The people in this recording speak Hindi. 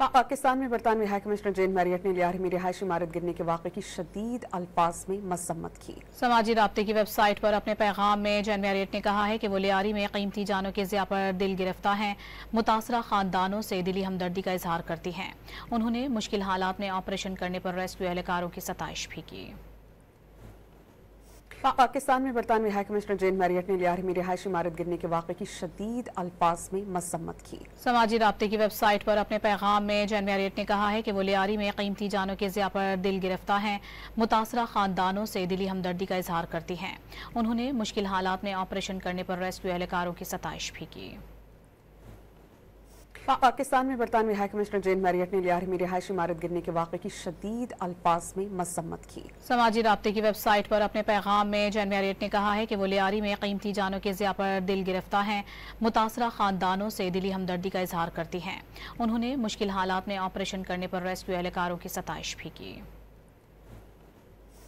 पाकिस्तान में बरतानवी हाई कमिश्नर जेन मैरियट ने लियारी में रिहायशी इमारत गिरने के वाक़े की शदीद अल्फाज में मज़म्मत की। समाजी राब्ते की वेबसाइट पर अपने पैगाम में जेन मैरियट ने कहा है कि वो लियारी में कीमती जानों के ज़िया पर दिल गिरफ्तार हैं। मुतासरा खानदानों से दिली हमदर्दी का इजहार करती हैं। उन्होंने मुश्किल हालात में ऑपरेशन करने पर रेस्क्यू एहलकारों की सताइश भी की। पाकिस्तान में बरतानवी हाई कमिश्नर जेन मैरियट ने लियारी में रिहायशी इमारत गिरने के वाक़े की शदीद अल्फाज में मज़म्मत की। समाजी राब्ते की वेबसाइट पर अपने पैगाम में जेन मैरियट ने कहा है कि वो लियारी में कीमती जानों के ज़िया पर दिल गिरफ्तार हैं। मुतासरा खानदानों से दिली हमदर्दी का इजहार करती हैं। उन्होंने मुश्किल हालात में ऑपरेशन करने पर रेस्क्यू एहलकारों की सताइश भी की। पाकिस्तान में बरतानवी हाई कमिश्नर जेन मैरियट ने लियारी में रिहायशी इमारत गिरने के वाक़े की शदीद अल्फाज में मज़म्मत की। समाजी राब्ते की वेबसाइट पर अपने पैगाम में जेन मैरियट ने कहा है कि वो लियारी में कीमती जानों के ज़िया पर दिल गिरफ्तार हैं। मुतासरा खानदानों से दिली हमदर्दी का इजहार करती हैं। उन्होंने मुश्किल हालात में ऑपरेशन करने पर रेस्क्यू एहलकारों की सताइश भी की।